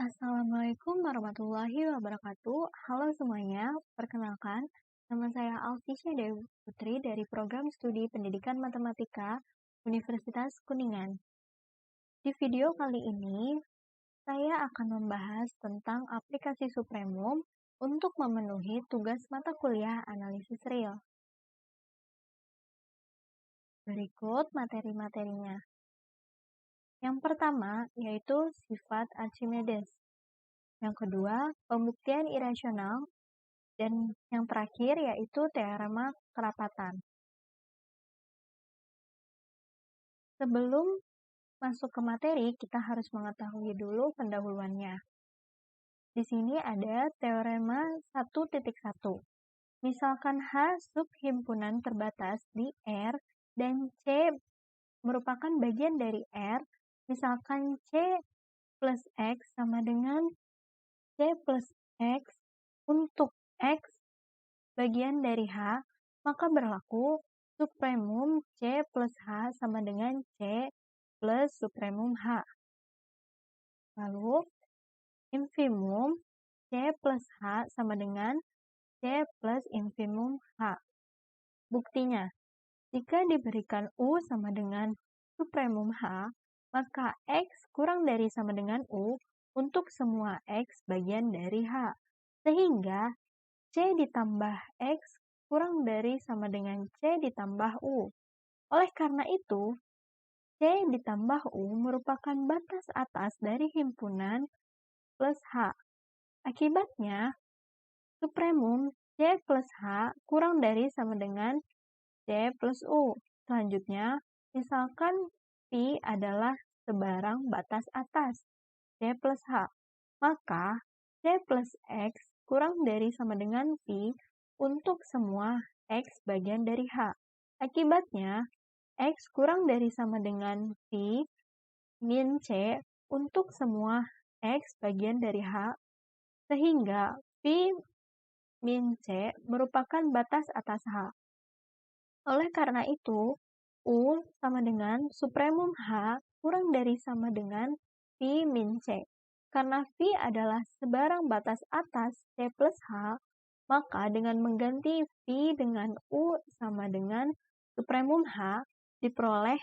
Assalamualaikum warahmatullahi wabarakatuh. Halo semuanya, perkenalkan, nama saya Alfisya Dewi Putri dari Program Studi Pendidikan Matematika Universitas Kuningan. Di video kali ini, saya akan membahas tentang aplikasi Supremum untuk memenuhi tugas mata kuliah analisis real. Berikut materi-materinya. Yang pertama yaitu sifat Archimedes. Yang kedua, pembuktian irasional. Dan yang terakhir yaitu teorema kerapatan. Sebelum masuk ke materi, kita harus mengetahui dulu pendahuluannya. Di sini ada teorema 1.1. Misalkan H sub himpunan terbatas di R dan C merupakan bagian dari R, misalkan C plus X sama dengan C plus X untuk X bagian dari H, maka berlaku supremum C plus H sama dengan C plus supremum H. Lalu, infimum C plus H sama dengan C plus infimum H. Buktinya, jika diberikan U sama dengan supremum H, maka X kurang dari sama dengan U untuk semua X bagian dari H. Sehingga C ditambah X kurang dari sama dengan C ditambah U. Oleh karena itu, C ditambah U merupakan batas atas dari himpunan plus H. Akibatnya, supremum C plus H kurang dari sama dengan C plus U. Selanjutnya, misalkan Pi adalah sebarang batas atas C plus H, maka C plus X kurang dari sama dengan Pi untuk semua X bagian dari H. Akibatnya, X kurang dari sama dengan Pi min C untuk semua X bagian dari H, sehingga Pi min C merupakan batas atas H. Oleh karena itu, U sama dengan supremum H kurang dari sama dengan Pi min C. Karena Phi adalah sebarang batas atas C plus H, maka dengan mengganti Phi dengan U sama dengan supremum H, diperoleh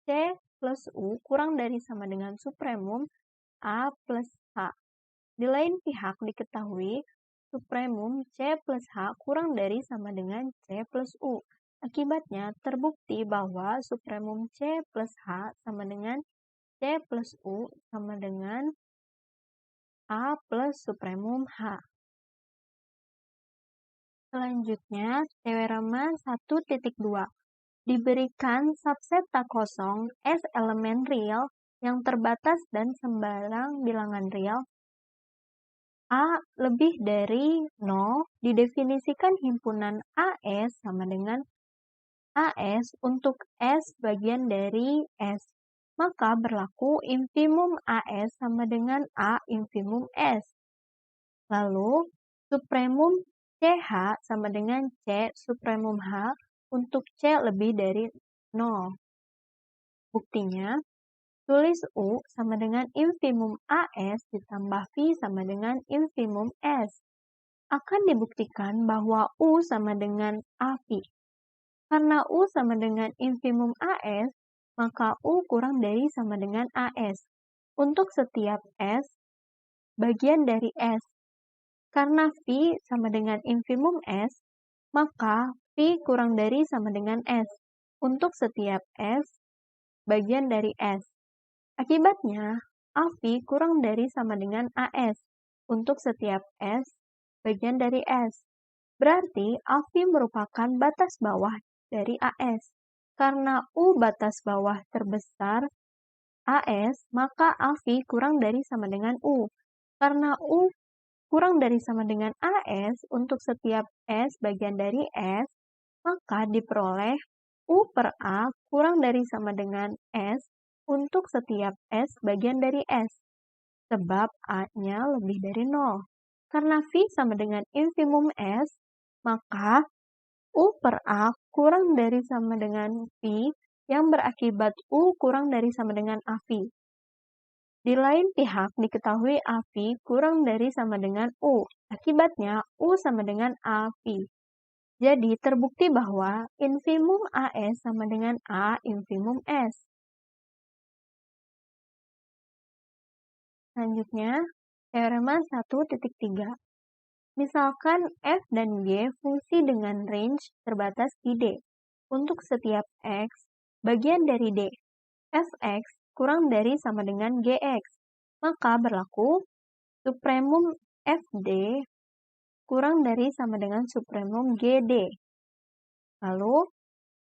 C plus U kurang dari sama dengan supremum A plus H. Di lain pihak diketahui supremum C plus H kurang dari sama dengan C plus U. Akibatnya terbukti bahwa supremum C plus H sama dengan C plus U sama dengan A plus supremum H. Selanjutnya, teorema 1.2. Diberikan subset tak kosong S elemen real yang terbatas dan sembarang bilangan real A lebih dari 0 didefinisikan himpunan AS sama dengan AS untuk S bagian dari S. Maka berlaku infimum AS sama dengan A infimum S. Lalu, supremum CH sama dengan C supremum H untuk C lebih dari 0. Buktinya, tulis U sama dengan infimum AS ditambah Phi sama dengan infimum S. Akan dibuktikan bahwa U sama dengan A Phi. Karena U sama dengan infimum AS, maka U kurang dari sama dengan AS. Untuk setiap S, bagian dari S. Karena Phi sama dengan infimum S, maka Phi kurang dari sama dengan S. Untuk setiap S, bagian dari S. Akibatnya, A Phi kurang dari sama dengan AS. Untuk setiap S, bagian dari S. Berarti A Phi merupakan batas bawah dari AS. Karena U batas bawah terbesar AS, maka A Phi kurang dari sama dengan U. Karena U kurang dari sama dengan AS untuk setiap S bagian dari S, maka diperoleh U per A kurang dari sama dengan S untuk setiap S bagian dari S. Sebab A-nya lebih dari 0. Karena Phi sama dengan infimum S, maka U per A kurang dari sama dengan Phi yang berakibat U kurang dari sama dengan A Phi. Di lain pihak diketahui AV kurang dari sama dengan U. Akibatnya U sama dengan AV. Jadi terbukti bahwa infimum AS sama dengan A infimum S. Selanjutnya, teorema 1.3. Misalkan f dan g fungsi dengan range terbatas di D. Untuk setiap x, bagian dari D, fx kurang dari sama dengan gx. Maka berlaku supremum fd kurang dari sama dengan supremum gd. Lalu,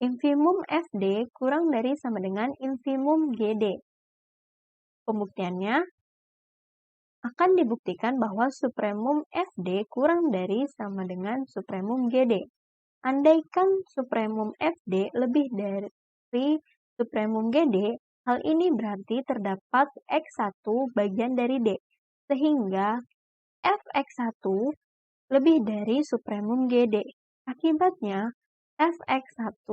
infimum fd kurang dari sama dengan infimum gd. Pembuktiannya, akan dibuktikan bahwa supremum fd kurang dari sama dengan supremum gd. Andaikan supremum fd lebih dari supremum gd, hal ini berarti terdapat x1 bagian dari d, sehingga fx1 lebih dari supremum gd. Akibatnya, fx1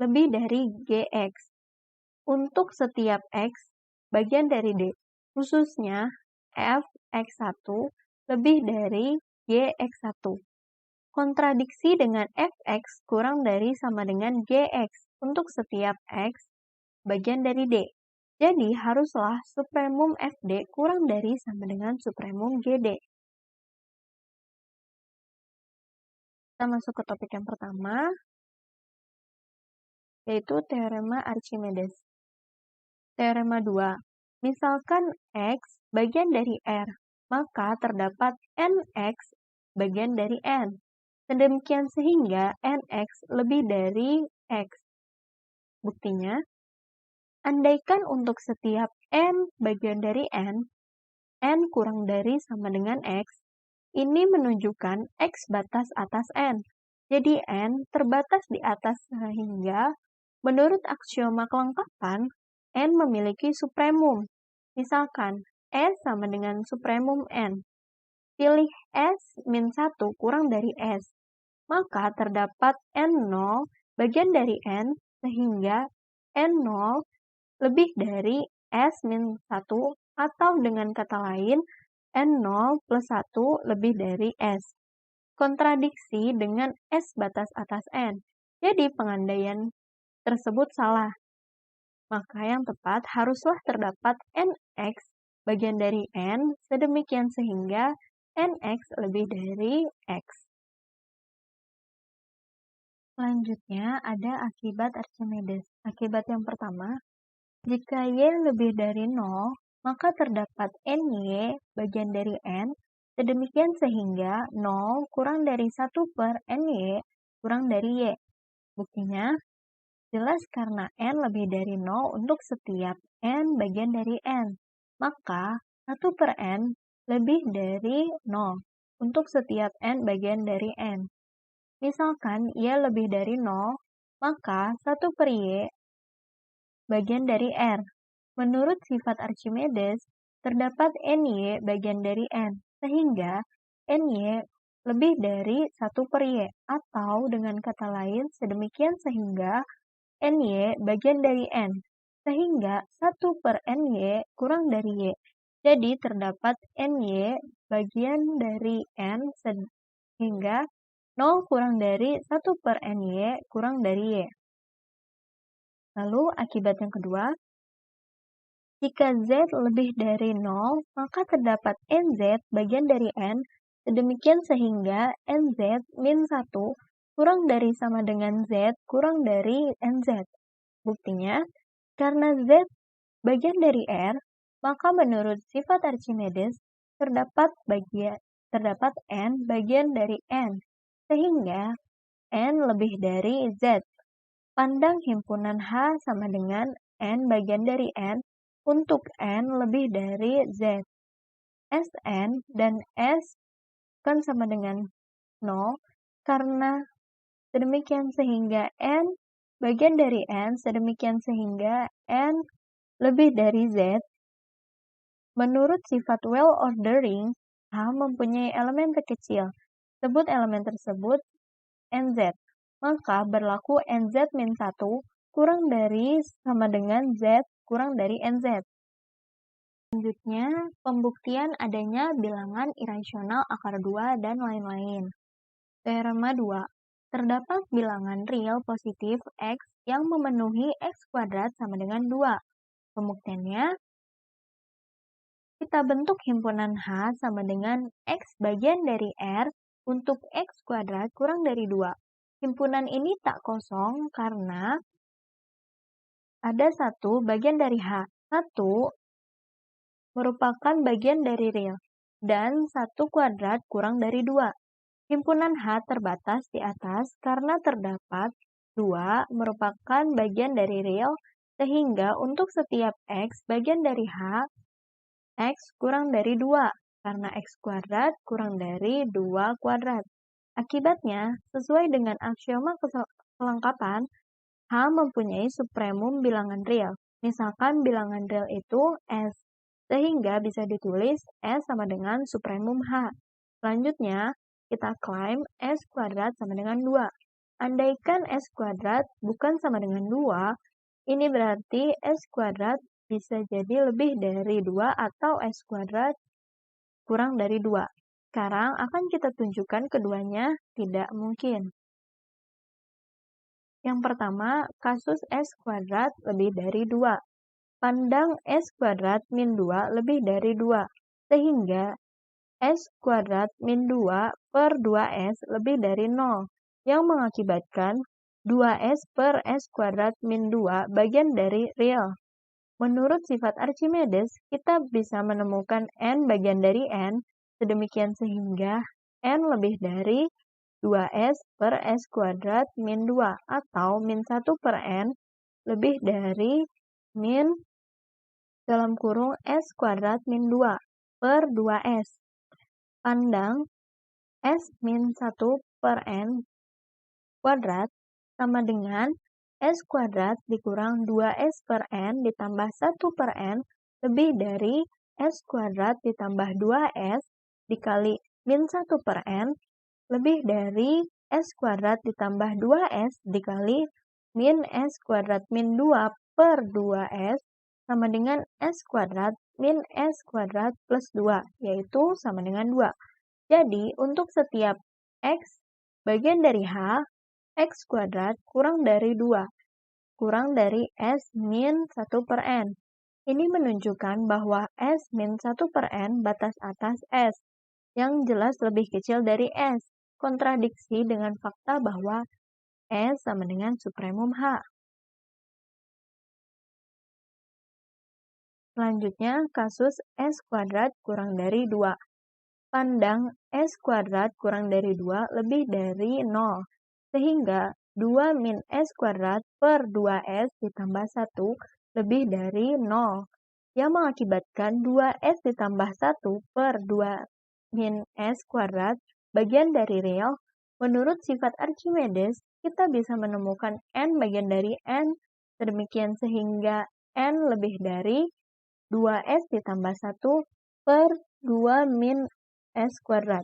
lebih dari gx. Untuk setiap x bagian dari d, khususnya fx1 lebih dari gx1. Kontradiksi dengan fx kurang dari sama dengan gx untuk setiap x bagian dari d. Jadi haruslah supremum fd kurang dari sama dengan supremum gd. Kita masuk ke topik yang pertama, yaitu teorema Archimedes. Teorema 2. Misalkan x bagian dari R, maka terdapat nx bagian dari n. Sedemikian sehingga nx lebih dari x. Buktinya, andaikan untuk setiap n bagian dari n kurang dari sama dengan x, ini menunjukkan x batas atas n. Jadi n terbatas di atas sehingga menurut aksioma kelengkapan, n memiliki supremum. Misalkan, S sama dengan supremum n. Pilih S min 1 kurang dari S. Maka terdapat N0 bagian dari N, sehingga N0 lebih dari S min 1, atau dengan kata lain, N0 plus 1 lebih dari S. Kontradiksi dengan S batas atas N. Jadi pengandaian tersebut salah. Maka yang tepat haruslah terdapat nx bagian dari n sedemikian sehingga nx lebih dari x. Selanjutnya ada akibat Archimedes. Akibat yang pertama, jika y lebih dari 0, maka terdapat ny bagian dari n sedemikian sehingga 0 kurang dari 1 per ny kurang dari y. Buktinya, jelas karena n lebih dari 0 untuk setiap n bagian dari n. Maka 1 per n lebih dari 0 untuk setiap n bagian dari n. Misalkan y lebih dari 0, maka 1 per y bagian dari r. Menurut sifat Archimedes, terdapat ny bagian dari n, sehingga ny lebih dari 1 per y, atau dengan kata lain sedemikian sehingga ny bagian dari n, sehingga 1 per ny kurang dari y. Jadi terdapat ny bagian dari n sehingga 0 kurang dari 1 per ny kurang dari y. Lalu akibat yang kedua, jika z lebih dari 0, maka terdapat nz bagian dari n, sedemikian sehingga nz min 1 kurang dari sama dengan z kurang dari nz. Buktinya, karena z bagian dari r, maka menurut sifat Archimedes, terdapat n bagian dari n, sehingga n lebih dari z. Pandang himpunan H sama dengan n bagian dari n untuk n lebih dari z. Sn dan S kan sama dengan 0, karena sedemikian sehingga n bagian dari n sedemikian sehingga n lebih dari z. Menurut sifat well ordering, H mempunyai elemen terkecil. Sebut elemen tersebut nz. Maka berlaku nz min 1 kurang dari sama dengan z kurang dari nz. Selanjutnya, pembuktian adanya bilangan irasional akar 2 dan lain-lain. Teorema 2. Terdapat bilangan real positif X yang memenuhi X kuadrat sama dengan 2. Pembuktiannya, kita bentuk himpunan H sama dengan X bagian dari R untuk X kuadrat kurang dari 2. Himpunan ini tak kosong karena ada 1 bagian dari H. 1 merupakan bagian dari real, dan 1 kuadrat kurang dari 2. Himpunan H terbatas di atas karena terdapat 2 merupakan bagian dari real, sehingga untuk setiap X bagian dari H, X kurang dari 2, karena X kuadrat kurang dari 2 kuadrat. Akibatnya, sesuai dengan aksioma kelengkapan, H mempunyai supremum bilangan real. Misalkan bilangan real itu S, sehingga bisa ditulis S sama dengan supremum H. Selanjutnya, kita klaim S kuadrat sama dengan 2. Andaikan S kuadrat bukan sama dengan 2, ini berarti S kuadrat bisa jadi lebih dari 2 atau S kuadrat kurang dari 2. Sekarang akan kita tunjukkan keduanya tidak mungkin. Yang pertama, kasus S kuadrat lebih dari 2. Pandang S kuadrat min 2 lebih dari 2, sehingga S kuadrat min 2 per 2S lebih dari 0, yang mengakibatkan 2S per S kuadrat min 2 bagian dari real. Menurut sifat Archimedes, kita bisa menemukan N bagian dari N, sedemikian sehingga N lebih dari 2S per S kuadrat min 2, atau min 1 per N lebih dari min dalam kurung S kuadrat min 2 per 2S. Pandang S min 1 per N kuadrat sama dengan S kuadrat dikurang 2S per N ditambah 1 per N lebih dari S kuadrat ditambah 2S dikali min 1 per N lebih dari S kuadrat ditambah 2S dikali min S kuadrat min 2 per 2S sama dengan S kuadrat min S kuadrat plus 2, yaitu sama dengan 2. Jadi, untuk setiap X bagian dari H, X kuadrat kurang dari 2, kurang dari S min 1 per N. Ini menunjukkan bahwa S min 1 per N batas atas S, yang jelas lebih kecil dari S, kontradiksi dengan fakta bahwa S sama dengan supremum H. Selanjutnya, kasus S kuadrat kurang dari 2. Pandang S kuadrat kurang dari 2 lebih dari 0, sehingga 2 min S kuadrat per 2S ditambah 1 lebih dari 0, yang mengakibatkan 2S ditambah 1 per 2 min S kuadrat bagian dari real. Menurut sifat Archimedes, kita bisa menemukan N bagian dari N, sedemikian sehingga N lebih dari 2S ditambah 1 per 2 min S kuadrat,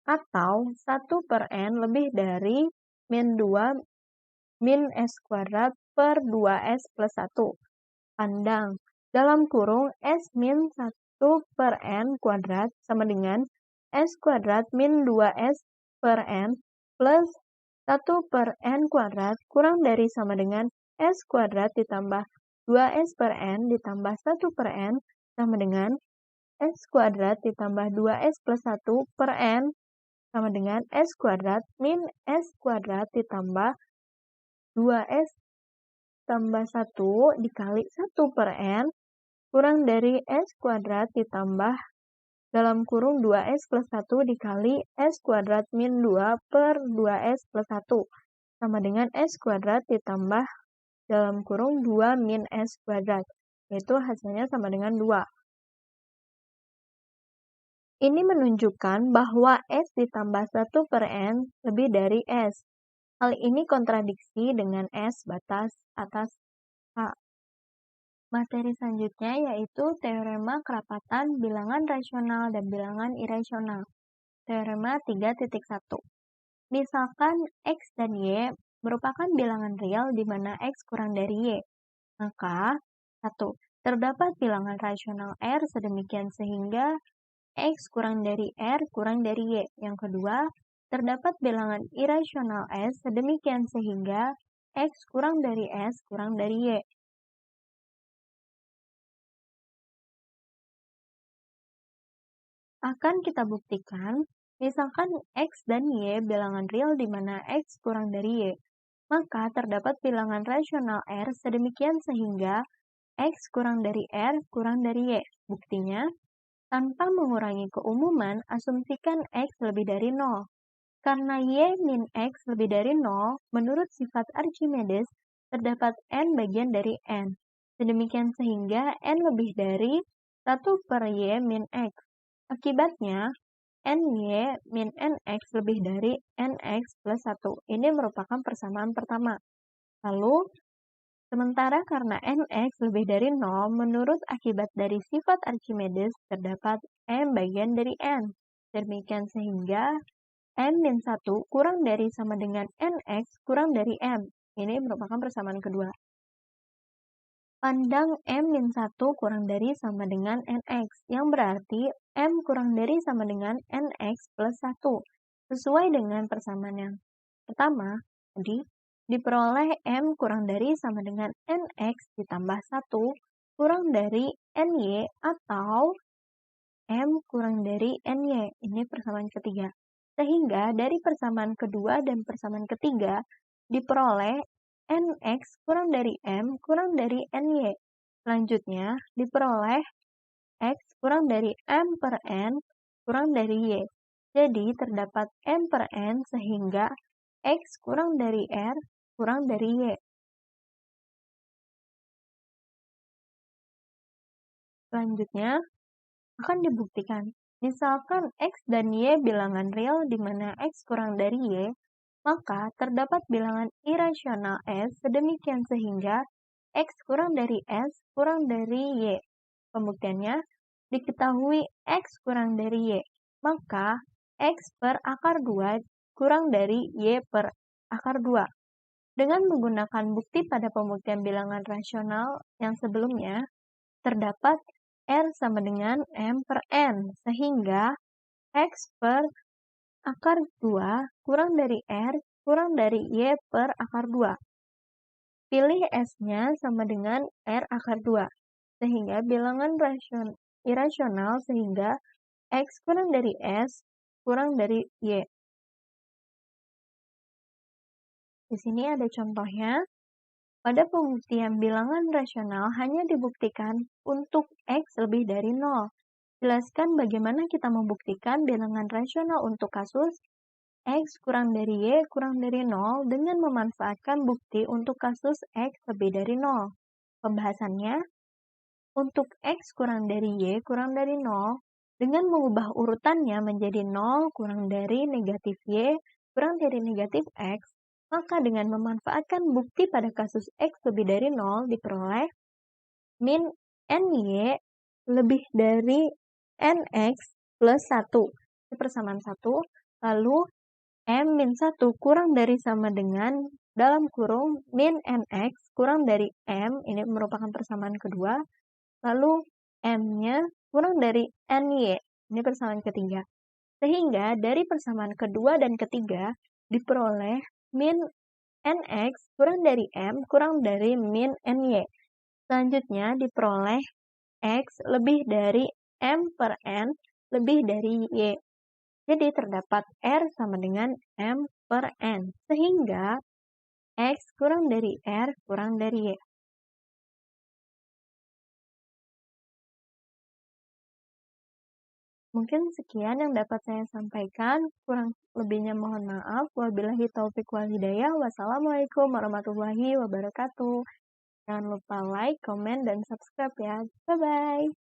atau 1 per N lebih dari min 2 min S kuadrat per 2S plus 1. Pandang, dalam kurung S min 1 per N kuadrat sama dengan S kuadrat min 2S per N plus 1 per N kuadrat kurang dari sama dengan S kuadrat ditambah 2S per N ditambah 1 per N sama dengan S kuadrat ditambah 2S plus 1 per N sama dengan S kuadrat min S kuadrat ditambah 2S tambah 1 dikali 1 per N kurang dari S kuadrat ditambah dalam kurung 2S plus 1 dikali S kuadrat min 2 per 2S plus 1 sama dengan S kuadrat ditambah dalam kurung 2 min S kuadrat, yaitu hasilnya sama dengan 2. Ini menunjukkan bahwa S ditambah 1 per N lebih dari S. Hal ini kontradiksi dengan S batas atas H. Materi selanjutnya yaitu teorema kerapatan bilangan rasional dan bilangan irasional. Teorema 3.1. Misalkan X dan Y merupakan bilangan real di mana X kurang dari Y. Maka, 1. terdapat bilangan rasional R sedemikian sehingga X kurang dari R kurang dari Y. Yang kedua, terdapat bilangan irasional S sedemikian sehingga X kurang dari S kurang dari Y. Akan kita buktikan, misalkan X dan Y bilangan real di mana X kurang dari Y. Maka terdapat bilangan rasional R sedemikian sehingga X kurang dari R kurang dari Y. Buktinya, tanpa mengurangi keumuman, asumsikan X lebih dari 0. Karena Y min X lebih dari 0, menurut sifat Archimedes, terdapat N bagian dari N. Sedemikian sehingga N lebih dari 1 per Y min X. Akibatnya, NY min NX lebih dari NX plus 1. Ini merupakan persamaan pertama. Lalu, sementara karena NX lebih dari 0, menurut akibat dari sifat Archimedes, terdapat M bagian dari N. Demikian sehingga M-1 kurang dari sama dengan NX kurang dari M. Ini merupakan persamaan kedua. Pandang M-1 kurang dari sama dengan NX, yang berarti M kurang dari sama dengan NX plus 1. Sesuai dengan persamaan yang pertama, jadi diperoleh M kurang dari sama dengan NX ditambah 1 kurang dari NY atau M kurang dari NY. Ini persamaan ketiga. Sehingga dari persamaan kedua dan persamaan ketiga diperoleh NX kurang dari M kurang dari NY. Selanjutnya diperoleh X kurang dari M per N kurang dari Y. Jadi terdapat M per N sehingga X kurang dari R kurang dari Y. Selanjutnya akan dibuktikan. Misalkan X dan Y bilangan real di mana X kurang dari Y, maka terdapat bilangan irasional S sedemikian sehingga X kurang dari S kurang dari Y. Pembuktiannya, diketahui X kurang dari Y, maka X per akar 2 kurang dari Y per akar 2. Dengan menggunakan bukti pada pembuktian bilangan rasional yang sebelumnya, terdapat R sama dengan M per N, sehingga X per akar 2 kurang dari R kurang dari Y per akar 2. Pilih S-nya sama dengan R akar 2, sehingga bilangan irasional sehingga X kurang dari S kurang dari Y. Di sini ada contohnya. Pada pembuktian bilangan rasional hanya dibuktikan untuk X lebih dari 0. Jelaskan bagaimana kita membuktikan bilangan rasional untuk kasus X kurang dari Y kurang dari 0 dengan memanfaatkan bukti untuk kasus X lebih dari 0. Pembahasannya, untuk X kurang dari Y kurang dari 0, dengan mengubah urutannya menjadi 0 kurang dari negatif Y kurang dari negatif X, maka dengan memanfaatkan bukti pada kasus X lebih dari 0 diperoleh min NY lebih dari NX plus 1. Ini persamaan 1. Lalu M-1 kurang dari sama dengan dalam kurung min NX kurang dari M. Ini merupakan persamaan kedua. Lalu M-nya kurang dari NY. Ini persamaan ketiga. Sehingga dari persamaan kedua dan ketiga diperoleh min NX kurang dari M kurang dari min NY. Selanjutnya diperoleh X lebih dari M per N lebih dari Y. Jadi terdapat R sama dengan M per N. Sehingga X kurang dari R kurang dari Y. Mungkin sekian yang dapat saya sampaikan. Kurang lebihnya mohon maaf. Wabillahi taufiq wal hidayah. Wassalamualaikum warahmatullahi wabarakatuh. Jangan lupa like, komen, dan subscribe ya. Bye-bye.